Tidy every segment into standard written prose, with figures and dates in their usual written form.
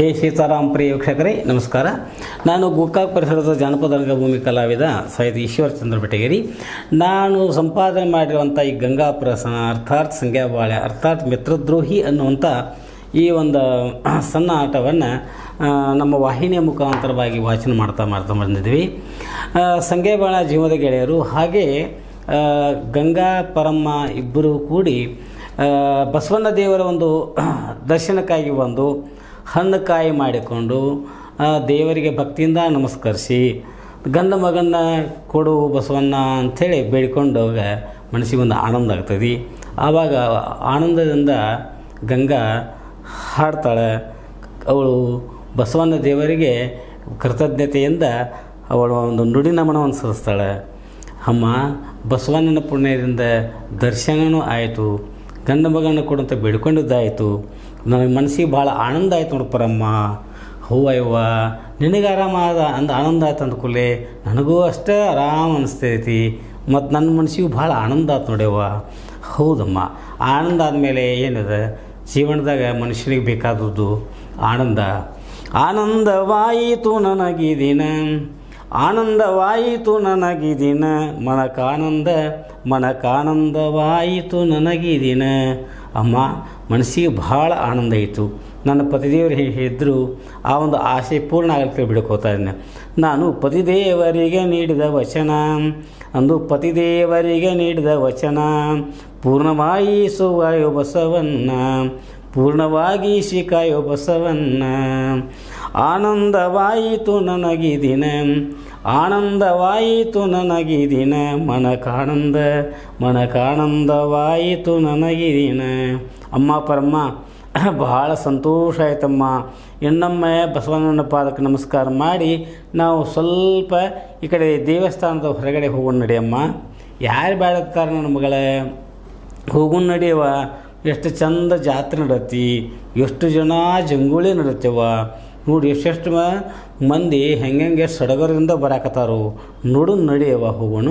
ಹೇ ಸೀತಾರಾಮ್ ಪ್ರಿಯ ವೀಕ್ಷಕರೇ ನಮಸ್ಕಾರ. ನಾನು ಗೋಕಾಕ್ ಪರಿಸರದ ಜಾನಪದ ರಂಗಭೂಮಿ ಕಲಾವಿದ ಸಾಹಿತಿ ಈಶ್ವರ್ ಚಂದ್ರ ಬೆಟಗೇರಿ. ನಾನು ಸಂಪಾದನೆ ಮಾಡಿರುವಂಥ ಈ ಗಂಗಾ ಪ್ರಸನ್ನ ಅರ್ಥಾತ್ ಸಂಗ್ಯಾಬಾಳೆ ಅರ್ಥಾತ್ ಮಿತ್ರದ್ರೋಹಿ ಅನ್ನುವಂಥ ಈ ಒಂದು ಸಣ್ಣ ಆಟವನ್ನು ನಮ್ಮ ವಾಹಿನಿಯ ಮುಖಾಂತರವಾಗಿ ವಾಚನ ಮಾಡ್ತಾ ಬಂದಿದ್ವಿ. ಸಂಗ್ಯಾಬಾಳ ಜೀವದ ಗೆಳೆಯರು ಹಾಗೆ ಗಂಗಾ ಪರಮ್ಮ ಇಬ್ಬರು ಕೂಡಿ ಬಸವಣ್ಣ ದೇವರ ಒಂದು ದರ್ಶನಕ್ಕಾಗಿ ಬಂದು ಹಣ್ಣು ಕಾಯಿ ಮಾಡಿಕೊಂಡು ದೇವರಿಗೆ ಭಕ್ತಿಯಿಂದ ನಮಸ್ಕರಿಸಿ ಗಂಡ ಮಗನ್ನ ಕೊಡು ಬಸವಣ್ಣ ಅಂಥೇಳಿ ಬೇಡಿಕೊಂಡಾಗ ಮನಸ್ಸಿಗೊಂದು ಆನಂದ ಆಗ್ತದೆ. ಆವಾಗ ಆನಂದದಿಂದ ಗಂಗಾ ಹಾಡ್ತಾಳೆ. ಅವಳು ಬಸವಣ್ಣ ದೇವರಿಗೆ ಕೃತಜ್ಞತೆಯಿಂದ ಅವಳು ಒಂದು ನುಡಿ ನಮನವನ್ನು ಸಲ್ಲಿಸ್ತಾಳೆ. ಅಮ್ಮ ಬಸವಣ್ಣನ ಪುಣ್ಯದಿಂದ ದರ್ಶನವೂ ಆಯಿತು, ಗಂಡ ಮಗನ ಕೊಡುವಂಥ ಬೇಡ್ಕೊಂಡಿದ್ದಾಯಿತು, ನನಗೆ ಮನಸ್ಸಿಗೆ ಭಾಳ ಆನಂದ ಆಯ್ತು ನೋಡು ಪರಮ್ಮ. ಹೂವಯ್ಯವ್ವ ನಿನಗೆ ಆರಾಮಾದ ಆನಂದ ಆಯ್ತು ಅಂದ್ಕೂಲೆ ನನಗೂ ಅಷ್ಟೇ ಆರಾಮ ಅನಿಸ್ತೈತಿ, ಮತ್ತು ನನ್ನ ಮನಸ್ಸಿಗೂ ಭಾಳ ಆನಂದ ಆಯ್ತು ನೋಡ್ಯವ್ವ. ಹೌದಮ್ಮ, ಆನಂದ ಆದಮೇಲೆ ಏನಿದೆ ಜೀವನದಾಗ ಮನುಷ್ಯನಿಗೆ ಬೇಕಾದದ್ದು ಆನಂದ. ಆನಂದವಾಯಿತು ನನಗಿದಿನ, ಆನಂದವಾಯಿತು ನನಗಿದಿನ, ಮನಕಾನಂದವಾಯಿತು ನನಗಿದಿನ. ಅಮ್ಮ ಮನಸ್ಸಿಗೆ ಭಾಳ ಆನಂದ ಆಯಿತು. ನನ್ನ ಪತಿದೇವರು ಹೇಳಿದ್ರು ಆ ಒಂದು ಆಸೆ ಪೂರ್ಣ ಆಗಲಿಕ್ಕೆ ಬಿಡ್ಕೋತಾ ಇದ್ದೇನೆ. ನಾನು ಪತಿದೇವರಿಗೆ ನೀಡಿದ ವಚನ ಅಂದು ಪತಿದೇವರಿಗೆ ನೀಡಿದ ವಚನ ಪೂರ್ಣವಾಗಿಸುವಾಯೋ ಬಸವಣ್ಣ, ಪೂರ್ಣವಾಗಿಸಿ ಕಾಯೋ ಬಸವಣ್ಣ. ಆನಂದವಾಯಿತು ನನಗಿದಿನ, ಆನಂದವಾಯಿತು ನನಗಿದಿನ, ಮನಕಾನಂದವಾಯಿತು ನನಗಿದಿನ. ಅಮ್ಮ ಪರಮ್ಮ ಭಾಳ ಸಂತೋಷ ಆಯ್ತಮ್ಮ. ಇನ್ನೊಮ್ಮೆ ಬಸವಣ್ಣನ ಪಾದಕ್ಕೆ ನಮಸ್ಕಾರ ಮಾಡಿ ನಾವು ಸ್ವಲ್ಪ ಈ ಕಡೆ ದೇವಸ್ಥಾನದ ಹೊರಗಡೆ ಹೋಗೋಣ ನಡಿಯಮ್ಮ. ಯಾರು ಬೇಡತ್ತಾರೆ ನನ್ನ ಮಗಳೇ, ಹೋಗೋಣ ನಡಿಯವ. ಎಷ್ಟು ಚಂದ ಜಾತ್ರೆ ನಡತಿ, ಎಷ್ಟು ಜನ ಜಂಗುಳಿ ನಡತ್ಯವ ನೋಡಿ, ಎಷ್ಟೆಷ್ಟು ಮಂದಿ ಹೆಂಗೆ ಸಡಗರದಿಂದ ಬರಾಕತ್ತಾರು ನೋಡು. ನಡಿಯವ ಹೋಗೋಣ,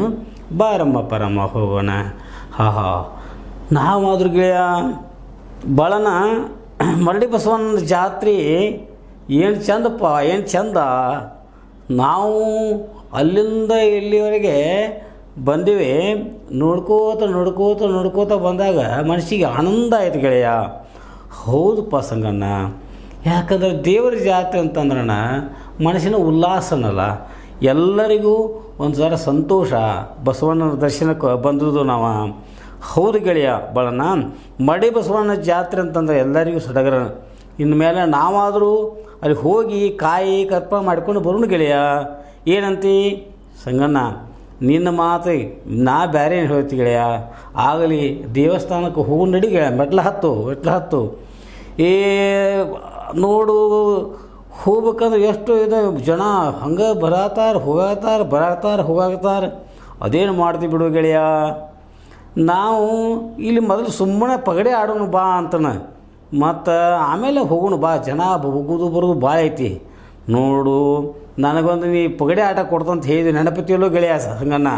ಬಾರಮ್ಮ ಪರಮ್ಮ ಹೋಗೋಣ. ನಾವಾದ್ರೂ ಗೆಳೆಯ ಬಳನ ಮರಡಿ ಬಸವಣ್ಣನ ಜಾತ್ರೆ ಏನು ಚಂದಪ್ಪ, ಏನು ಚಂದ. ನಾವು ಅಲ್ಲಿಂದ ಇಲ್ಲಿವರೆಗೆ ಬಂದಿವಿ, ನೋಡ್ಕೋತ ಬಂದಾಗ ಮನಸ್ಸಿಗೆ ಆನಂದ ಆಯ್ತು ಗೆಳೆಯ. ಹೌದಪ್ಪ ಸಂಗಣ್ಣ, ಯಾಕಂದ್ರೆ ದೇವರ ಜಾತ್ರೆ ಅಂತಂದ್ರಣ ಮನಸ್ಸಿನ ಉಲ್ಲಾಸನಲ್ಲ, ಎಲ್ಲರಿಗೂ ಒಂದು ಸಲ ಸಂತೋಷ. ಬಸವಣ್ಣನ ದರ್ಶನಕ್ಕೆ ಬಂದಿದ್ದು ನಾವು. ಹೌದು ಗೆಳೆಯ ಬಳನ, ಮಡಿ ಬಸವಣ್ಣ ಜಾತ್ರೆ ಅಂತಂದ್ರೆ ಎಲ್ಲರಿಗೂ ಸಡಗರ. ಇನ್ನು ಮೇಲೆ ನಾವಾದರೂ ಅಲ್ಲಿ ಹೋಗಿ ಕಾಯಿ ಕರ್ಪ ಮಾಡ್ಕೊಂಡು ಬರೋಣ ಗೆಳೆಯ. ಏನಂತಿ ಸಂಗಣ್ಣ, ನಿನ್ನ ಮಾತು ನಾ ಬೇರೆ ಏನು ಹೇಳ್ತಿ ಗೆಳೆಯ. ಆಗಲಿ ದೇವಸ್ಥಾನಕ್ಕೆ ಹೋಗಿ ನಡಿ ಗೆಳೆಯ, ಮೆಟ್ಲ ಹತ್ತು. ನೋಡು ಹೋಗ್ಬೇಕಂದ್ರೆ ಎಷ್ಟು ಇದೆ ಜನ, ಹಂಗೆ ಹೋಗಾಕತ್ತಾರ. ಅದೇನು ಮಾಡ್ತೀವಿ ಬಿಡು ಗೆಳೆಯ. ನಾವು ಇಲ್ಲಿ ಮೊದಲು ಸುಮ್ಮನೆ ಪಗಡೆ ಆಡೋಣ ಬಾ ಅಂತನ, ಮತ್ತು ಆಮೇಲೆ ಹೋಗೋಣ ಬಾ. ಜನ ಹೋಗೋದು ಬರೋದು ಭಾಳ ಐತಿ ನೋಡು. ನನಗೊಂದು ನೀ ಪಗಡೆ ಆಟ ಕೊಡ್ತಂತ ಹೇಳಿದ್ವಿ, ನೆನಪತಿಯಲ್ಲೋ ಗೆಳೆಯ ಸಂಗಣ್ಣ.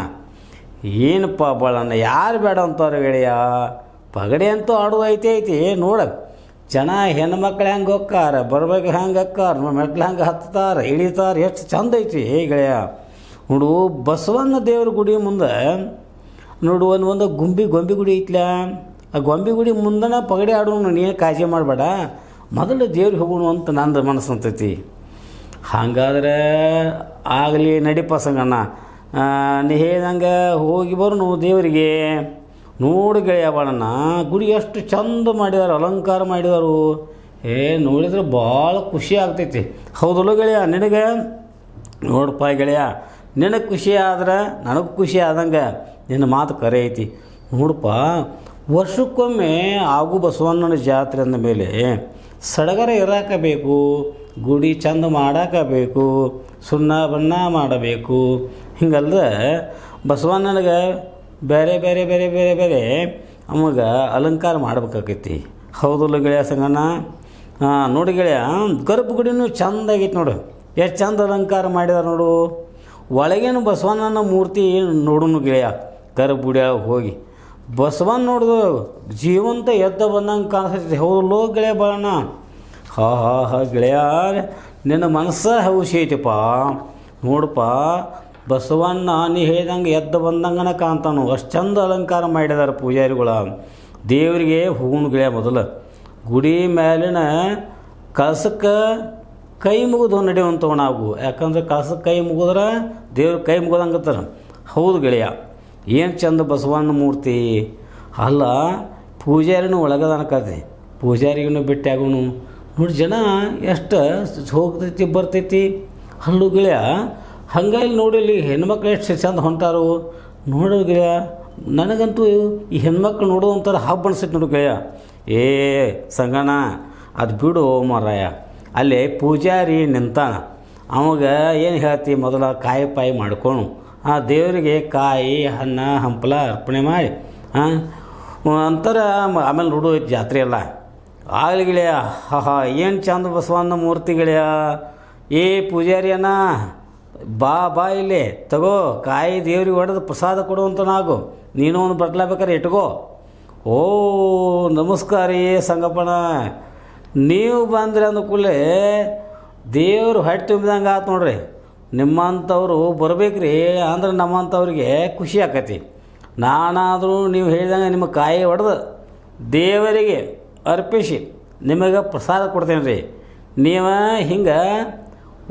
ಏನಪ್ಪ ಬಾಳಣ್ಣ, ಯಾರು ಬೇಡ ಅಂತಾರೆ ಗೆಳೆಯ. ಪಗಡೆ ಅಂತೂ ಆಡೋದು ಐತಿ ನೋಡ. ಜನ ಹೆಣ್ಮಕ್ಳು ಹೆಂಗೆ ಹೋಗ್ಕಾರ, ಬರ್ಬೇಕು ಹೆಂಗೆ ಅಕ್ಕಾರ, ಮೆಟ್ಲು ಹೆಂಗೆ ಹತ್ತಾರೆ ಇಳಿತಾರೆ, ಎಷ್ಟು ಚಂದ ಐತಿ ಗೆಳೆಯ. ನೋಡು ಬಸವಣ್ಣ ದೇವ್ರ ಗುಡಿ ಮುಂದೆ ನೋಡು ಒಂದು ಗೊಂಬೆ ಗುಡಿ ಐತ್ಲ. ಆ ಗೊಂಬೆ ಗುಡಿ ಮುಂದನ ಪಗಡೆ ಆಡೋನು, ನೀನು ಕಾಳಜಿ ಮಾಡಬೇಡ, ಮೊದಲು ದೇವ್ರಿಗೆ ಹೋಗೋಣ ಅಂತ ನಂದು ಮನಸ್ಸು ಅಂತೈತಿ. ಹಾಗಾದ್ರೆ ಆಗಲಿ ನಡಿಪ ಸಂಗಣ್ಣ, ನೀ ಹೇಳ್ದಂಗೆ ಹೋಗಿ ಬರೋನು ದೇವರಿಗೆ. ನೋಡು ಗೆಳೆಯ ಬಾಳಣ್ಣ, ಗುಡಿ ಎಷ್ಟು ಚಂದ ಮಾಡಿದಾರೆ, ಅಲಂಕಾರ ಮಾಡಿದಾರು. ನೋಡಿದ್ರೆ ಭಾಳ ಖುಷಿ ಆಗ್ತೈತಿ. ಹೌದಲ್ಲ ಗೆಳೆಯ ನಿನಗೆ? ನೋಡಪ್ಪ ಗೆಳೆಯ, ನಿನಗೆ ಖುಷಿ ಆದ್ರೆ ನನಗೆ ಖುಷಿ ಆದಂಗೆ ನಿನ್ನ ಮಾತು ಕರೆ ಐತಿ. ನೋಡಪ್ಪ, ವರ್ಷಕ್ಕೊಮ್ಮೆ ಆಗು ಬಸವಣ್ಣನ ಜಾತ್ರೆ ಅಂದ ಮೇಲೆ ಸಡಗರ ಇರಾಕಬೇಕು, ಗುಡಿ ಚಂದ ಮಾಡಾಕಬೇಕು, ಸುಣ್ಣ ಬಣ್ಣ ಮಾಡಬೇಕು. ಹಿಂಗಲ್ದ ಬಸವಣ್ಣನಿಗೆ ಬೇರೆ ಅಮಗೆ ಅಲಂಕಾರ ಮಾಡ್ಬೇಕಾಗೈತಿ. ಹೌದಲ್ಲ ಗೆಳೆಯ ಸಂಗಣ್ಣ? ನೋಡಿ ಗೆಳೆಯ, ಗರ್ಭಗುಡಿನೂ ಚಂದ ಆಗೈತಿ ನೋಡು, ಎಷ್ಟು ಚಂದ ಅಲಂಕಾರ ಮಾಡಿದಾರೆ ನೋಡು. ಒಳಗೇನು ಬಸವಣ್ಣನ ಮೂರ್ತಿ ನೋಡೋನು ಗೆಳೆಯ. ಗರ್ಭಗುಡಿ ಹೋಗಿ ಬಸವಣ್ಣ ನೋಡಿದು ಜೀವಂತ ಎದ್ದ ಬಂದಂಗೆ ಕಾಣಿಸ್ತೈತಿ. ಹೌದಲ್ಲೋ ಗೆಳೆಯ ಬಾಳಣ್ಣ? ಹಾ ಹಾ ಹಾ ಗೆಳೆಯ, ನಿನ್ನ ಮನಸ್ಸ ಹೌಸಿ ಐತಿಪ್ಪ. ನೋಡಪ್ಪ, ಬಸವಣ್ಣ ನೀ ಹೇಳ್ದಂಗೆ ಎದ್ದು ಬಂದಂಗನ ಕಾಣ್ತಾನು. ಅಷ್ಟು ಚಂದ ಅಲಂಕಾರ ಮಾಡಿದಾರೆ ಪೂಜಾರಿಗಳ. ದೇವರಿಗೆ ಹೂವಿನ ಗೆಳೆಯ ಮೊದಲು ಗುಡಿ ಮೇಲಿನ ಕಳಸಕ್ಕೆ ಕೈ ಮುಗಿದು ನಡೆಯುವಂಥವು ನಾವು. ಯಾಕಂದ್ರೆ ಕಳಸಕ್ಕೆ ಕೈ ಮುಗಿದ್ರೆ ದೇವ್ರ ಕೈ ಮುಗಿದಂಗತ್ತಾರ. ಹೌದು ಗೆಳೆಯ, ಏನು ಚಂದ ಬಸವಣ್ಣ ಮೂರ್ತಿ. ಅಲ್ಲ, ಪೂಜಾರಿನೂ ಒಳಗದನಕತಿ, ಪೂಜಾರಿಗೂ ಭೇಟಿ ಆಗೋನು. ನೋಡಿ ಜನ ಎಷ್ಟು ಹೋಗ್ತೈತಿ ಬರ್ತೈತಿ. ಹಲ್ಲು ಗೆಳೆಯ, ಹಂಗಾಗಿ ನೋಡಿಲ್ಲಿ ಹೆಣ್ಮಕ್ಳು ಎಷ್ಟು ಚಂದ ಹೊಂಟಾರು ನೋಡೋ ಗೆಳೆಯ. ನನಗಂತೂ ಈ ಹೆಣ್ಮಕ್ಳು ನೋಡೋ ಒಂಥರ ಹಬ್ಬ ಅನ್ಸೈತೆ ನೋಡು ಗೆಳೆಯ. ಏ ಸಂಗಣ, ಅದು ಬಿಡು ಮಾರಾಯ. ಅಲ್ಲಿ ಪೂಜಾರಿ ನಿಂತಾನ, ಅವಾಗ ಏನು ಹೇಳ್ತಿ, ಮೊದಲ ಕಾಯಿ ಪಾಯಿ ಮಾಡ್ಕೊಂಡು ಆ ದೇವರಿಗೆ ಕಾಯಿ ಹಣ್ಣು ಹಂಪಲ ಅರ್ಪಣೆ ಮಾಡಿ ಅಂತರ ಆಮೇಲೆ ನೋಡು ಜಾತ್ರೆ ಎಲ್ಲ ಆಗಲಿ ಗೆಳೆಯ. ಹಾ ಹಾ, ಏನು ಚಂದ ಬಸವಣ್ಣ ಮೂರ್ತಿ ಗೆಳೆಯ. ಏ ಪೂಜಾರಿ ಅಣ್ಣ, ಬಾ ಬಾ ಇಲ್ಲಿ ತಗೋ ಕಾಯಿ ದೇವ್ರಿಗೆ ಹೊಡೆದು ಪ್ರಸಾದ ಕೊಡುವಂತನಾಗು. ನೀನು ಒಂದು ಬಟ್ಲಾಬೇಕಾರೆ ಇಟ್ಕೋ. ಓ ನಮಸ್ಕಾರ ರೀ ಸಂಗಪ್ಪಣ, ನೀವು ಬಂದ್ರಿ ಅಂದ್ಕೂಡಲೇ ದೇವ್ರು ಹೊಟ್ಟೆ ತುಂಬಿದಂಗೆ ಆತು ನೋಡ್ರಿ. ನಿಮ್ಮಂಥವ್ರು ಬರ್ಬೇಕ್ರಿ, ಅಂದ್ರೆ ನಮ್ಮಂಥವ್ರಿಗೆ ಖುಷಿ ಆಕತಿ. ನಾನಾದರೂ ನೀವು ಹೇಳಿದಂಗೆ ನಿಮ್ಮ ಕಾಯಿ ಹೊಡೆದು ದೇವರಿಗೆ ಅರ್ಪಿಸಿ ನಿಮಗೆ ಪ್ರಸಾದ ಕೊಡ್ತೇನೆ ರೀ. ನೀವು ಹಿಂಗೆ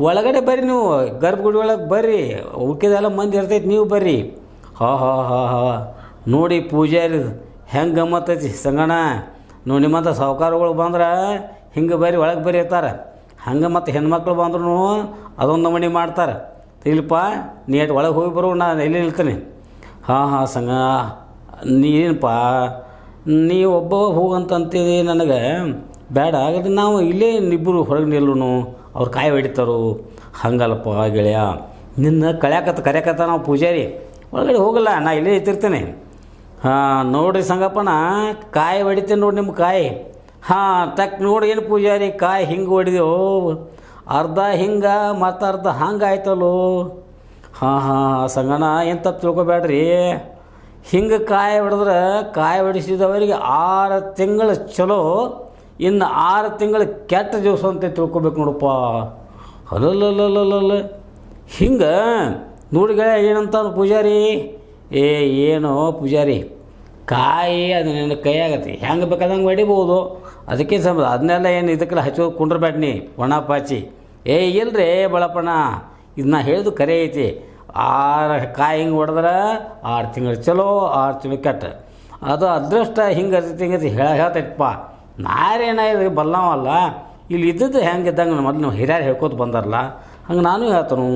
ಒಳಗಡೆ ಬರ್ರಿ, ನೀವು ಗರ್ಭಗುಡಿ ಒಳಗೆ ಬರ್ರಿ, ಉಳ್ಕಿದೆಲ್ಲ ಮಂದಿ ಇರ್ತೈತಿ, ನೀವು ಬರ್ರಿ. ಹಾ ಹಾ ಹಾ ಹಾ, ನೋಡಿ ಪೂಜಾರಿ ಹೆಂಗೆ ಗಮ್ಮತ್ತೈತಿ ಸಂಗಣ. ನೋಡಿ ನಿಮ್ಮಂಥ ಸಾಹುಕಾರಗಳು ಬಂದ್ರೆ ಹಿಂಗೆ ಬರ್ರಿ ಒಳಗೆ ಬರ್ರಿ ಇರ್ತಾರೆ. ಹಂಗೆ ಮತ್ತು ಹೆಣ್ಮಕ್ಳು ಬಂದ್ರೂ ಅದೊಂದು ನಮೂನಿ ಮಾಡ್ತಾರೆ. ಇಲ್ಲಪ್ಪ ನೀಟ್ ಒಳಗೆ ಹೋಗಿ ಬರೋ, ನಾನು ಎಲ್ಲಿ ನಿಲ್ತೀನಿ. ಹಾಂ ಹಾಂ ಸಂಗ, ನೀನಪ್ಪ ನೀ ಒಬ್ಬ ಹೋಗಂತಂತೀವಿ, ನನಗೆ ಬೇಡ. ಹಾಗಾದ್ರೆ ನಾವು ಇಲ್ಲೇ ಇಬ್ಬರು ಹೊರಗೆ ನಿಲ್ಲೂ, ಅವ್ರು ಕಾಯಿ ಹೊಡಿತಾರೋ. ಹಂಗಲ್ಲಪ್ಪ ಗೆಳೆಯ, ನಿನ್ನ ಕರ್ಯಾಕತ್ತ ನಾವು ಪೂಜಾರಿ ಒಳಗಡೆ ಹೋಗಲ್ಲ, ನಾ ಇಲ್ಲೇ ಇರ್ತಿರ್ತೇನೆ. ಹಾಂ ನೋಡಿರಿ ಸಂಗಪ್ಪನ, ಕಾಯಿ ಹೊಡಿತೇನೆ ನೋಡಿ ನಿಮ್ಮ ಕಾಯಿ. ಹಾಂ ತಕ್ಕ ನೋಡಿ, ಏನು ಪೂಜಾರಿ ಕಾಯಿ ಹಿಂಗೆ ಹೊಡಿದೆವು, ಅರ್ಧ ಹಿಂಗೆ ಮತ್ತು ಅರ್ಧ ಹಂಗೆ ಆಯ್ತಲ್ಲೋ. ಹಾಂ ಹಾಂ ಸಂಗಣ, ಏನು ತಪ್ಪು ತಿಳ್ಕೊಬೇಡ್ರಿ. ಹಿಂಗೆ ಕಾಯಿ ಹೊಡೆದ್ರೆ ಕಾಯಿ ಹೊಡಿಸಿದವರಿಗೆ 6 ತಿಂಗಳು ಚಲೋ, ಇನ್ನು 6 ತಿಂಗಳು ಕೆಟ್ಟ ದಿವಸ ಅಂತ ತಿಳ್ಕೊಬೇಕು ನೋಡಪ್ಪ. ಅಲ್ಲಲ್ಲಲ್ಲಲ್ಲ, ಹಿಂಗೆ ನೋಡಿ ಗೆಳೆಯ ಏನಂತ ಪೂಜಾರಿ. ಏ ಏನೋ ಪೂಜಾರಿ, ಕಾಯಿ ಅದು ನನ್ನ ಕೈ ಆಗತ್ತೆ, ಹೆಂಗೆ ಬೇಕಾದಂಗೆ ಹೊಡಿಬೋದು, ಅದಕ್ಕೆ ಸಂಬಂಧ ಅದನ್ನೆಲ್ಲ ಏನು ಇದಕ್ಕೆಲ್ಲ ಹಚ್ಚೋ ಕುಂಡ್ರಬೇಡ ನೀ ಒಣ ಪಾಚಿ. ಏ ಇಲ್ರಿ ಬಳಪಣ್ಣ, ಇದನ್ನ ಹೇಳಿದು ಕರೆ ಐತಿ. 6 ಕಾಯಿ ಹಿಂಗೆ ಹೊಡೆದ್ರೆ 6 ತಿಂಗಳು ಚಲೋ, 6 ತಿಂಗಳು ಕೆಟ್ಟ. ಅದು ಅದೃಷ್ಟ ಹಿಂಗೆ ಇರ್ತೈತಿ, ಹಿಂಗತಿ ಹೇಳ್ತೈತಪ್ಪ. ನಾರೇನಾಯ್ತು ಬಲ್ಲವಲ್ಲ, ಇಲ್ಲಿ ಇದ್ದದ್ದು ಹೆಂಗೆ ಇದ್ದಂಗೆ ಮೊದಲು ನಾವು ಹಿರಿಯರು ಹೇಳ್ಕೊತ ಬಂದಾರಲ್ಲ, ಹಂಗೆ ನಾನು ಹೇಳ್ತಾನು.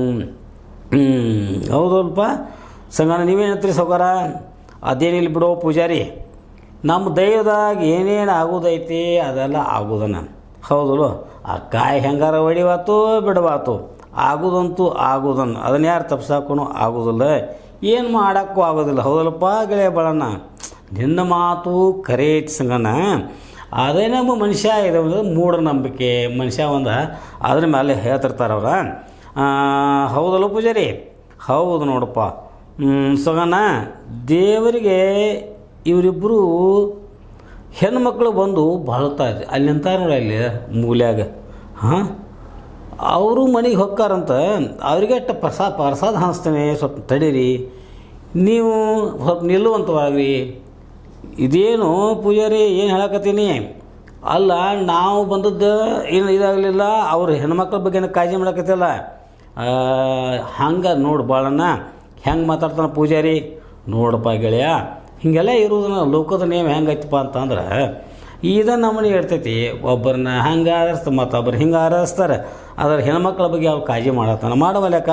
ಹೌದಲ್ಪ ಸಂಗಣ, ನೀವೇನು ಹೇಳ್ತೀರಿ ಸೌಕಾರ? ಅದೇನಿಲ್ಲ ಬಿಡೋ ಪೂಜಾರಿ, ನಮ್ಮ ದೈವದಾಗ ಏನೇನು ಆಗೋದೈತಿ ಅದೆಲ್ಲ ಆಗೋದನ. ಹೌದಲ್ಲ, ಆ ಕಾಯಿ ಹೆಂಗಾರ ಹೊಡಿವಾತು ಬಿಡವಾತು, ಆಗೋದಂತೂ ಆಗೋದನ್ನ. ಅದನ್ನ ಯಾರು ತಪ್ಸಾಕೋನು ಆಗೋದಿಲ್ಲ, ಏನು ಮಾಡೋಕ್ಕೂ ಆಗೋದಿಲ್ಲ. ಹೌದಲ್ಲಪ್ಪ ಗೆಳೆಯ ಬಳಣ್ಣ, ನಿನ್ನ ಮಾತು ಕರೆ ಐತಿ ಸಂಗನ. ಅದೇ ನಮ್ಮ ಮನುಷ್ಯ ಇದೆ ಒಂದು ಮೂಢನಂಬಿಕೆ, ಮನುಷ್ಯ ಒಂದು ಅದ್ರ ಮೇಲೆ ಹೇಳ್ತಿರ್ತಾರೆ ಅವ್ರ. ಹೌದಲ್ಲ ಪೂಜಾರಿ? ಹೌದು ನೋಡಪ್ಪ ಸಂಗನ, ದೇವರಿಗೆ ಇವರಿಬ್ಬರು ಹೆಣ್ಮಕ್ಳು ಬಂದು ಬಾಳ್ತಾರೆ. ಅಲ್ಲಿ ನಿಂತಾರೆ ನೋಡಿ, ಅಲ್ಲಿ ಮೂಲ್ಯಾಗ. ಹಾಂ, ಅವರು ಮನೆಗೆ ಹೊಕ್ಕಾರಂತ, ಅವ್ರಿಗೆ ಅಷ್ಟು ಪ್ರಸಾದ ಹಂಚ್ತೇನೆ, ಸ್ವಲ್ಪ ತಡೀರಿ, ನೀವು ಸ್ವಲ್ಪ ನಿಲ್ಲುವಂತವಾಗ್ರಿ. ಇದೇನು ಪೂಜಾರಿ ಏನು ಹೇಳಕತ್ತೀನಿ? ಅಲ್ಲ, ನಾವು ಬಂದದ್ದು ಏನು ಇದಾಗಲಿಲ್ಲ, ಅವ್ರು ಹೆಣ್ಮಕ್ಳ ಬಗ್ಗೆ ಕಾಳಜಿ ಮಾಡಕತ್ತಿಲ್ಲ. ಹಂಗೆ ನೋಡಿ ಬಾಳಣ್ಣ ಹೆಂಗೆ ಮಾತಾಡ್ತಾನೆ ಪೂಜಾರಿ. ನೋಡಪ್ಪ ಗೆಳೆಯ, ಹೀಗೆಲ್ಲ ಇರೋದನ್ನ ಲೋಕದ ನೇಮ ಹೆಂಗೈತಪ್ಪ ಅಂತಂದ್ರೆ ಇದನ್ನು ನಮ್ಮನೆ ಇರ್ತೈತಿ. ಒಬ್ಬರನ್ನ ಹಂಗೆ ಆರಿಸ್ತಾರೆ, ಮತ್ತೊಬ್ಬರು ಹಿಂಗೆ ಆರಿಸ್ತಾರೆ. ಅದರ ಹೆಣ್ಮಕ್ಳ ಬಗ್ಗೆ ಅವ್ರು ಕಾಳಜಿ ಮಾಡತ್ತಾನ ಮಾಡವಲ್ಯಾಕ.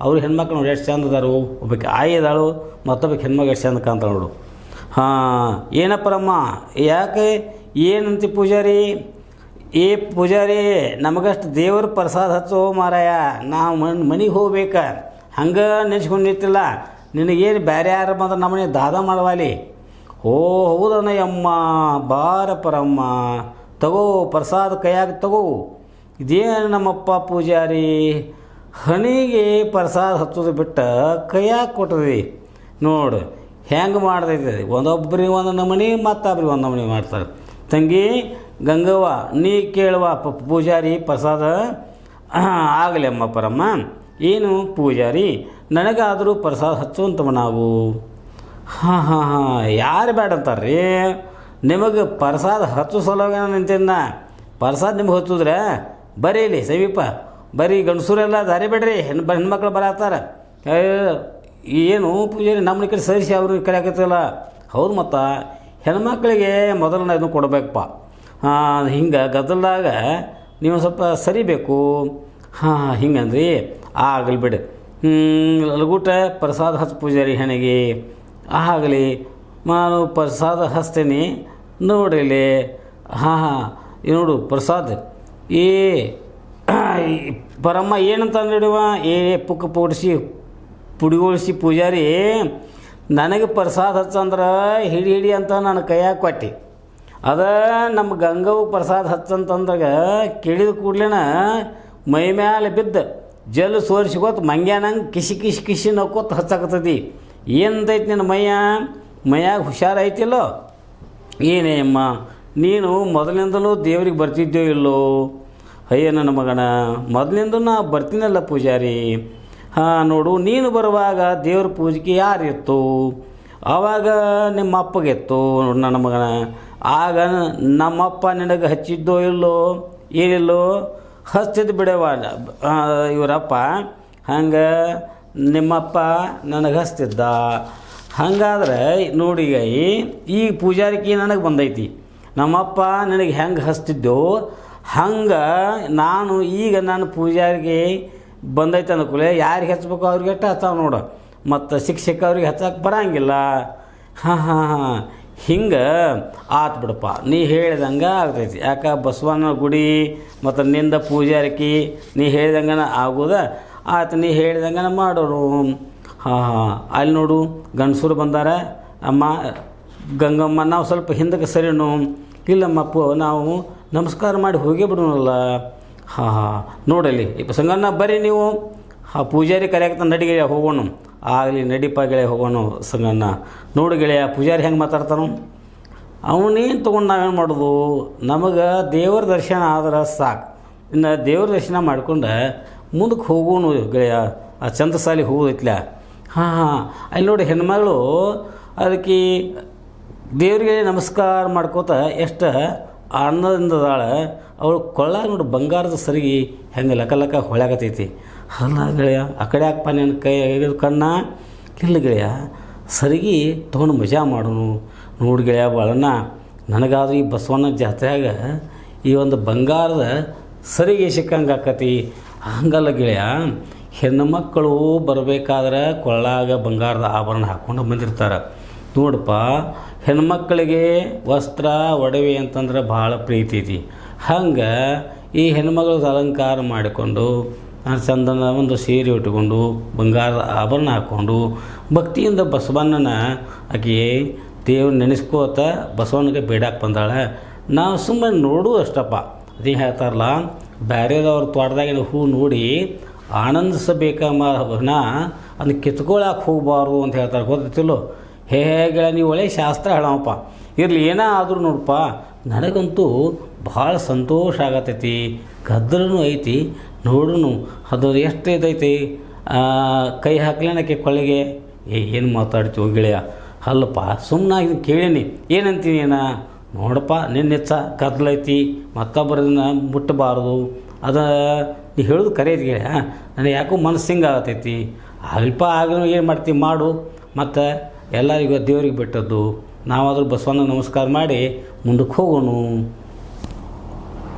ಅವ್ರು ಹೆಣ್ಮಕ್ಳು ನೋಡಿ ಎಷ್ಟು ಚಂದ ಅದಾರು, ಒಬ್ಬಕ್ಕೆ ಆಯಿ ಇದ್ದಾಳು, ಮತ್ತೊಬ್ಬಕ್ಕೆ ಹೆಣ್ಮಕ್ಳು ಎಷ್ಟು ಚಂದ ಕಾಣ್ತಾಳೆ ನೋಡು. ಹಾಂ ಏನಪ್ಪರಮ್ಮ, ಯಾಕೆ ಏನಂತಿ ಪೂಜಾರಿ? ಏ ಪೂಜಾರಿ, ನಮಗಷ್ಟು ದೇವ್ರ ಪ್ರಸಾದ ಹಚ್ಚೋ ಮಾರಾಯ, ನಾವು ಮನೆಗೆ ಹೋಗ್ಬೇಕ, ಹಂಗೆ ನೆಚ್ಕೊಂಡು ನಿಂತಿಲ್ಲ. ನಿನಗೇನು ಬೇರೆ ಯಾರು ಬಂದ್ರೆ ನಮ್ಮನೆ ದಾದ ಮಾಡವಾಲಿ. ಓ ಹೌದನಯ್ಯಮ್ಮ, ಬಾರಪ್ಪರಮ್ಮ, ತಗೋ ಪ್ರಸಾದ ಕೈಯಾಗ ತಗೋ. ಇದೇನು ನಮ್ಮಪ್ಪ ಪೂಜಾರಿ ಹಣಿಗೆ ಪ್ರಸಾದ ಹಚ್ಚೋದು ಬಿಟ್ಟು ಕೈಯಾಗ ಕೊಟ್ಟದಿ ನೋಡು ಹೆಂಗೆ ಮಾಡ್ತೈತೆ. ಒಂದೊಬ್ಬರಿಗೆ ಒಂದು ನಮೂನಿ, ಮತ್ತೊಬ್ರಿಗೆ ಒಂದು ನಮೂನಿ ಮಾಡ್ತಾರೆ. ತಂಗಿ ಗಂಗವ್ವ ನೀ ಕೇಳುವ ಪೂಜಾರಿ ಪ್ರಸಾದ ಆಗಲಿ ಅಮ್ಮ ಪರಮ್ಮ. ಏನು ಪೂಜಾರಿ, ನನಗಾದರೂ ಪ್ರಸಾದ ಹಚ್ಚುವಂತವ ನಾವು. ಹಾಂ ಹಾಂ ಹಾಂ, ಯಾರು ಬೇಡ ಅಂತಾರ್ರಿ? ನಿಮಗೆ ಪ್ರಸಾದ ಹಚ್ಚು ಸಲುವಾಗಿ ನಾನು ನಿಂತಿದ್ದ. ಪ್ರಸಾದ ನಿಮ್ಗೆ ಹಚ್ಚಿದ್ರೆ ಬರೀ ಇಲ್ಲಿ ಸಮೀಪ ಬರೀ ಗಂಡಸೂರೆಲ್ಲ ದಾರಿ ಬೇಡ್ರಿ, ಹೆಣ್ಮಕ್ಳು ಬರತ್ತಾರ. ಏನು ಪೂಜಾರಿ ನಮ್ಮ ಕಡೆ ಸರಿಸಿ ಅವರು ಕಡೆ ಆಗತ್ತಲ್ಲ. ಹೌದು, ಮತ್ತು ಹೆಣ್ಮಕ್ಳಿಗೆ ಮೊದಲನೇ ಇದನ್ನು ಕೊಡಬೇಕಪ್ಪ. ಹಿಂಗೆ ಗದ್ದಲ್ದಾಗ ನೀವು ಸ್ವಲ್ಪ ಸರಿಬೇಕು. ಹಾಂ ಹಿಂಗಂದ್ರಿ, ಆಗಲಿ ಬಿಡಿ. ಲಘೂಟ ಪ್ರಸಾದ ಹಚ್ಚ ಪೂಜಾರಿ ಹೆಣಿಗೆ. ಆಗಲಿ, ನಾನು ಪ್ರಸಾದ ಹಚ್ತೀನಿ ನೋಡಿಲಿ. ಹಾಂ ಹಾಂ, ನೋಡು ಪ್ರಸಾದ ಏ ಪರಮ್ಮ ಏನಂತ ನೋಡುವ, ಪುಕ್ಕ ಪುಡಿಗೊಳಿಸಿ ಪೂಜಾರಿ ನನಗೆ ಪ್ರಸಾದ ಹಚ್ಚಂದ್ರೆ ಹಿಡಿ ಅಂತ ನಾನು ಕೈಯಾಗ ಕೊಟ್ಟು. ಅದ ನಮ್ಮ ಗಂಗವ್ವ ಪ್ರಸಾದ ಹಚ್ಚಂತಂದಾಗ ಕೇಳಿದ ಕೂಡ್ಲೇನ ಮೈ ಮ್ಯಾಲೆ ಬಿದ್ದು ಜಲ್ಲು ಸೋರಿಸಿಗೋತ ಮಂಗ್ಯಾನಂಗೆ ಕಿಸಿ ನಕ್ಕೋತ ಹಚ್ಚಾಕತ್ತದಿ. ಏನಂತೈತಿ ನಿನ್ನ ಮೈಯಾಗ ಹುಷಾರೈತಿಲ್ಲೋ? ಏನೇ ಅಮ್ಮ, ನೀನು ಮೊದಲಿಂದಲೂ ದೇವ್ರಿಗೆ ಬರ್ತಿದ್ದೋ ಇಲ್ಲೋ? ಅಯ್ಯ ನನ್ನ ಮಗನ, ಮೊದಲಿಂದ ನಾ ಬರ್ತೀನಲ್ಲ ಪೂಜಾರಿ. ಹಾಂ ನೋಡು, ನೀನು ಬರುವಾಗ ದೇವ್ರ ಪೂಜೆಗೆ ಯಾರಿತ್ತು? ಆವಾಗ ನಿಮ್ಮ ಅಪ್ಪಗಿತ್ತು ನೋಡು ನನ್ನ ಮಗನ. ಆಗ ನಮ್ಮಪ್ಪ ನಿನಗೆ ಹಚ್ಚಿದ್ದೋ ಇಲ್ಲೋ? ಏನಿಲ್ಲೋ, ಹಚ್ಚಿದ್ದು ಬಿಡವ ಇವರಪ್ಪ. ಹಂಗೆ ನಿಮ್ಮಪ್ಪ ನನಗೆ ಹಚ್ತಿದ್ದ. ಹಂಗಾದ್ರೆ ನೋಡಿ, ಈಗ ಪೂಜಾರಿಕೆ ನನಗೆ ಬಂದೈತಿ. ನಮ್ಮಪ್ಪ ನನಗೆ ಹೆಂಗೆ ಹಚ್ತಿದ್ದೋ ಹಂಗೆ ನಾನು ಪೂಜಾರಿಗೆ ಬಂದೈತೆ ಅನ್ಕೂಲೆ ಯಾರಿಗೆ ಹಚ್ಬೇಕು ಅವ್ರಿಗೆ ಎಷ್ಟು ಹಚ್ಚಾವ ನೋಡು. ಮತ್ತು ಶಿಕ್ಷಕ ಅವ್ರಿಗೆ ಹಚ್ಚಕ್ಕೆ ಬರೋಂಗಿಲ್ಲ. ಹಾಂ ಹಾಂ ಹಾಂ, ಹಿಂಗೆ ಆತು ಬಿಡಪ್ಪ, ನೀ ಹೇಳ್ದಂಗೆ ಆಗ್ತೈತಿ. ಯಾಕೆ ಬಸವನ ಗುಡಿ ಮತ್ತು ನಿಂದ ಪೂಜಾರಿಕೆ ನೀ ಹೇಳ್ದಂಗೆ ಆಗೋದ ಆಯ್ತು. ನೀ ಹೇಳ್ದಂಗೆ ಮಾಡೋರು. ಹಾಂ ಹಾಂ, ಅಲ್ಲಿ ನೋಡು ಗಂಡಸರು ಬಂದಾರ. ಅಮ್ಮ ಗಂಗಮ್ಮ, ನಾವು ಸ್ವಲ್ಪ ಹಿಂದಕ್ಕೆ ಸರಿನು. ಇಲ್ಲಮ್ಮಪ್ಪ, ನಾವು ನಮಸ್ಕಾರ ಮಾಡಿ ಹೋಗೇ ಬಿಡೋಣಲ್ಲ. ಹಾಂ ಹಾಂ, ನೋಡಲಿ ಸಂಗಣ್ಣ ಬರ್ರಿ ನೀವು. ಹಾಂ, ಪೂಜಾರಿ ಕರೆಯಾಕತ್ತ ನಡಿ ಗೆಳೆಯ ಹೋಗೋಣ. ಆಗಲಿ ನಡಿಪ ಗೆಳೆಯ ಹೋಗೋಣ ಸಂಗಣ್ಣ. ನೋಡು ಗೆಳೆಯ, ಪೂಜಾರಿ ಹೆಂಗೆ ಮಾತಾಡ್ತಾನು. ಅವನೇನು ತೊಗೊಂಡು ನಾವೇನು ಮಾಡೋದು? ನಮಗೆ ದೇವರ ದರ್ಶನ ಆದ್ರೆ ಸಾಕು. ಇನ್ನು ದೇವ್ರ ದರ್ಶನ ಮಾಡ್ಕೊಂಡು ಮುಂದಕ್ಕೆ ಹೋಗೋಣ ಗೆಳೆಯ. ಆ ಚಂದ್ರಸಾಲಿ ಹೋಗೋದೈತ್ಲ. ಹಾಂ ಹಾಂ, ಅಲ್ಲಿ ನೋಡಿ ಹೆಣ್ಮಗಳು ಅದಕ್ಕೆ ದೇವರಿಗೆ ನಮಸ್ಕಾರ ಮಾಡ್ಕೋತ ಎಷ್ಟು ಆನಂದದಾಳ. ಅವಳು ಕೊಳ್ಳಾಗ ನೋಡಿ ಬಂಗಾರದ ಸರಿಗೆ ಹೆಂಗೆ ಲಕ ಹೊಳ್ಯಾಕತೈತಿ. ಅಲ್ಲ ಗೆಳೆಯ, ಆ ಕಡೆ ಹಾಕಪ್ಪ ನಿನ್ನ ಕೈ ಕಣ್ಣ. ಇಲ್ಲ ಗೆಳೆಯ, ಸರಿಗೆ ತೊಗೊಂಡು ಮಜಾ ಮಾಡೋನು. ನೋಡಿ ಗೆಳೆಯ, ಬಾಳಣ್ಣ ನನಗಾದ್ರೂ ಈ ಬಸವಣ್ಣ ಜಾತ್ರೆಯಾಗ ಈ ಒಂದು ಬಂಗಾರದ ಸರಿಗೆ ಸಿಕ್ಕಂಗೆ ಆಕತಿ. ಹಂಗಲ್ಲ ಗೆಳೆಯ, ಹೆಣ್ಣು ಮಕ್ಕಳು ಬರಬೇಕಾದ್ರೆ ಕೊಳ್ಳಾಗ ಬಂಗಾರದ ಆಭರಣ ಹಾಕ್ಕೊಂಡು ಬಂದಿರ್ತಾರೆ. ನೋಡಪ್ಪ, ಹೆಣ್ಮಕ್ಕಳಿಗೆ ವಸ್ತ್ರ ಒಡವೆ ಅಂತಂದ್ರೆ ಭಾಳ ಪ್ರೀತಿ ಐತಿ. ಹಂಗೆ ಈ ಹೆಣ್ಮಗಳಿಗೆ ಅಲಂಕಾರ ಮಾಡಿಕೊಂಡು ಚಂದನ ಒಂದು ಸೀರೆ ಉಟ್ಕೊಂಡು ಬಂಗಾರದ ಆಭರಣ ಹಾಕ್ಕೊಂಡು ಭಕ್ತಿಯಿಂದ ಬಸವಣ್ಣನ ಆಕೆ ದೇವ್ರು ನೆನೆಸ್ಕೋತ ಬಸವನಿಗೆ ಬೇಡಕ್ಕೆ ಬಂದಾಳೆ. ನಾವು ಸುಮ್ಮನೆ ನೋಡು ಅಷ್ಟಪ್ಪ. ಅದೇ ಹೇಳ್ತಾರಲ್ಲ, ಬೇರೆದವ್ರ ತೋಟದಾಗಿನ ಹೂ ನೋಡಿ ಆನಂದಿಸಬೇಕಮ್ಮ, ಅದನ್ನು ಕಿತ್ಕೊಳಕ್ಕೆ ಹೋಗಬಾರ್ದು ಅಂತ ಹೇಳ್ತಾರೆ. ಗೊತ್ತಿಲ್ಲೋ? ಹೇಗೆ ನೀವು ಒಳ್ಳೆ ಶಾಸ್ತ್ರ ಹೇಳಪ್ಪ. ಇರಲಿ, ಏನೇ ಆದರೂ ನೋಡಪ್ಪ, ನನಗಂತೂ ಭಾಳ ಸಂತೋಷ ಆಗತೈತಿ. ಗದ್ದಲೂ ಐತಿ. ನೋಡು ಅದು ಎಷ್ಟು ಇದೈತಿ. ಕೈ ಹಾಕ್ಲೇನಕ್ಕೆ ಕೊಳ್ಳಿಗೆ. ಏನು ಮಾತಾಡ್ತೀವಿ ಗೆಳೆಯ? ಅಲ್ಲಪ್ಪ, ಸುಮ್ಮನಾಗಿ ಕೇಳೀನಿ. ಏನಂತೀನಿ ನೋಡಪ್ಪ, ನಿನ್ನೆಚ್ಚ ಗದ್ದಲೈತಿ, ಮತ್ತೊಬ್ಬರನ್ನ ಮುಟ್ಟಬಾರ್ದು. ಅದು ನೀ ಹೇಳೋದು ಕರೆಯದು ಗೆಳೆಯ. ನನಗೆ ಯಾಕೋ ಮನಸ್ಸು ಹಿಂಗೆ ಆಗತೈತಿ. ಆಗಲ್ಪ, ಆಗಲೂ ಏನು ಮಾಡ್ತೀವಿ ಮಾಡು. ಮತ್ತು ಎಲ್ಲರಿಗೂ ದೇವ್ರಿಗೆ ಬಿಟ್ಟದ್ದು. ನಾವಾದರೂ ಬಸವಣ್ಣಗೆ ನಮಸ್ಕಾರ ಮಾಡಿ ಮುಂದಕ್ಕೆ ಹೋಗೋಣ.